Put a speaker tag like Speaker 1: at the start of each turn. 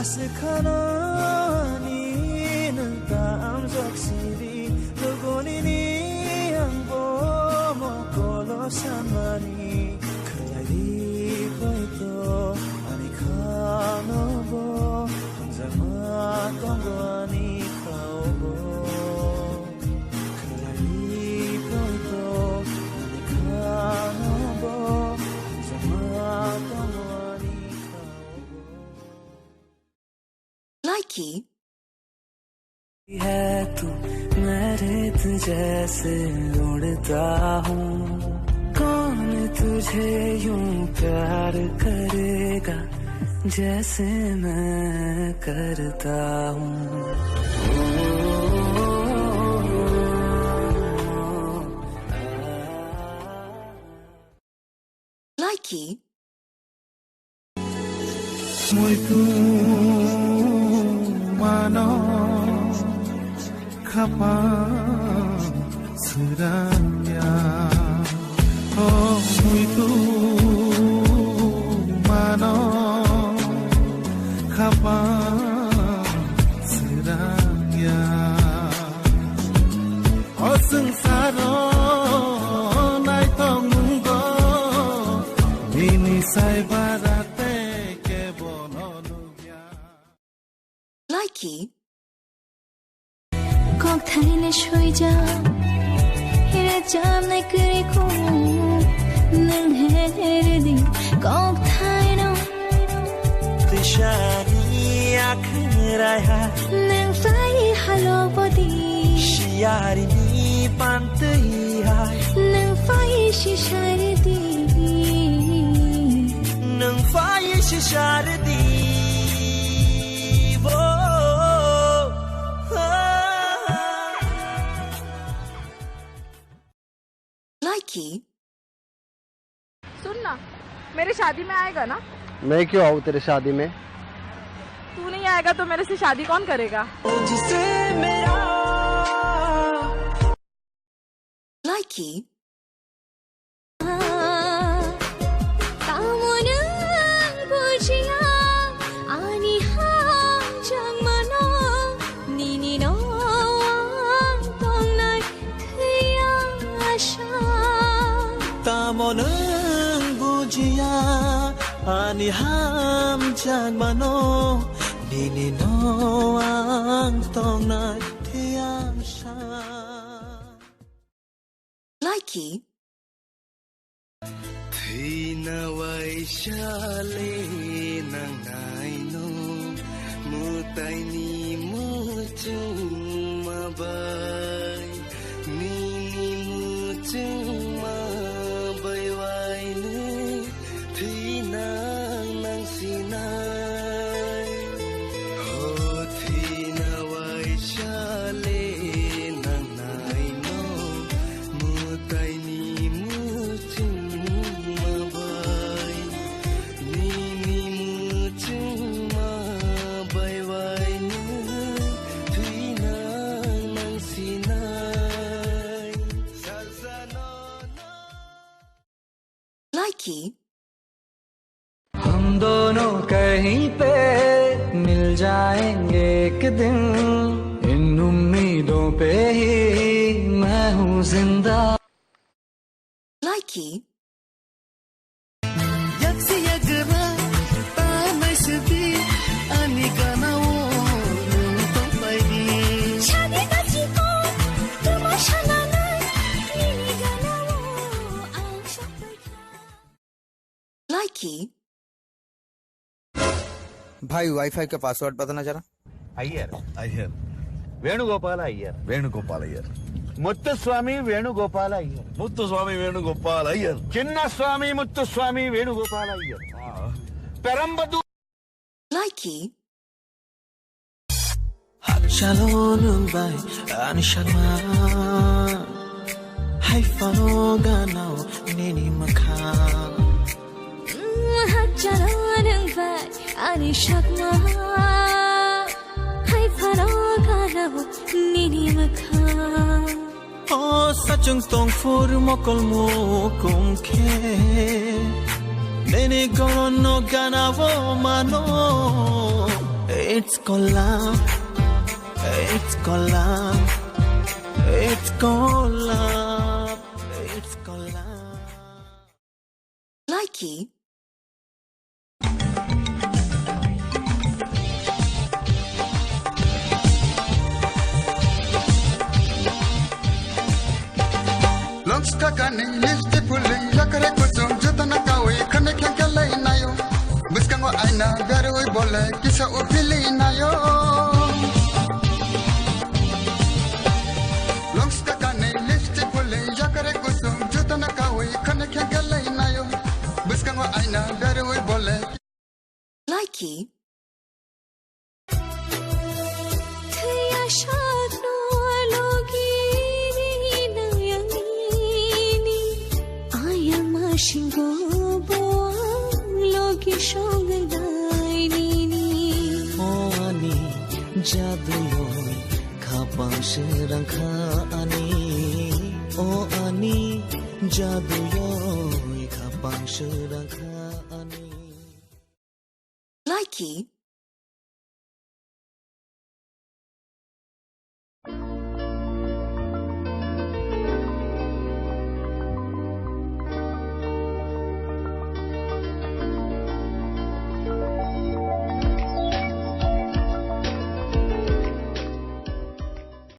Speaker 1: Asikhanani nanta amzaksiri logonini angbo mokolo samani khalai boito ani khanobo zama tongani khaubo khalai boito ani khanobo zama tongani khaubo
Speaker 2: Likey
Speaker 1: है तू मैं रेत जैसे उड़ता हूँ कौन तुझे यूं प्यार करेगा जैसे मैं करता हूँ
Speaker 2: Likey
Speaker 1: muito mano khapa suranya oh muito mano khapa suranya oh sangsaro nai tong mungo mini sai barate ke bono
Speaker 2: Likey
Speaker 3: Kok thaine shoi ja here jam nai kare ko nang here di kok thaino
Speaker 1: tishani akhrai ha
Speaker 3: nang fai halo bodi
Speaker 1: shiari ni pantai ha
Speaker 3: nang fai shishare di
Speaker 1: nang fai shishare di
Speaker 2: Likey
Speaker 4: सुन ना मेरी शादी में आएगा ना
Speaker 5: मैं क्यों आऊँ तेरे शादी में
Speaker 4: तू नहीं आएगा तो मेरे से शादी कौन करेगा
Speaker 1: जिसे मेरा
Speaker 2: Likey
Speaker 3: Tamona bujiya ani ha jangmano nini no tongnai thiya asha
Speaker 1: tamonang bujiya ani ham jangmano nini no ang tongnai thiam sha
Speaker 2: Likey
Speaker 1: Thina waishale nang naino mutai ni muchum mabai ni muchum mabai waine thina nang sinai ho thina waishale nang naino mutai ni muchum
Speaker 2: Likey
Speaker 1: हम दोनों कहीं पे मिल जाएंगे एक दिन इन उम्मीदों पे ही मैं हूँ जिंदा
Speaker 2: Likey
Speaker 1: यक्सी यगरा तामसदी अनिकनाओ तो पाई
Speaker 3: chade bachi ko tamasha na nini ganao ang shakpai kha
Speaker 2: Likey
Speaker 5: भाई वाईफाई का पासवर्ड बताना जरा
Speaker 6: Iyer Venugopal Iyer
Speaker 7: Muthuswamy Venugopal Iyer
Speaker 6: Muthuswamy Venugopal Iyer
Speaker 7: Chinnaswamy Muthuswamy Venugopal Iyer पेरंबदूर
Speaker 2: Likey
Speaker 1: Shalom bai anshama hai fanoga now nini makha
Speaker 3: hajaran vai ani shakma hai phanoga now nini makha
Speaker 1: oh sachung tong fur mokol mokum khe nini gono gana wo mano It's called love. It's called love. It's called love. It's called love.
Speaker 2: Likey.
Speaker 8: Looks kakani listi puli yakare kusum jutana kawi khane khankala inayo biskango aina garoi bole kisa upili inayo Looks kakani listi puli yakare kusum jutana kawi khane khankala inayo biskango aina garoi bole
Speaker 2: Likey.
Speaker 3: Shingo logi shongdaini
Speaker 1: Ani jaduyoi khapang shirangkha ani ani jaduyoi khapang shirangkha ani
Speaker 2: Likey.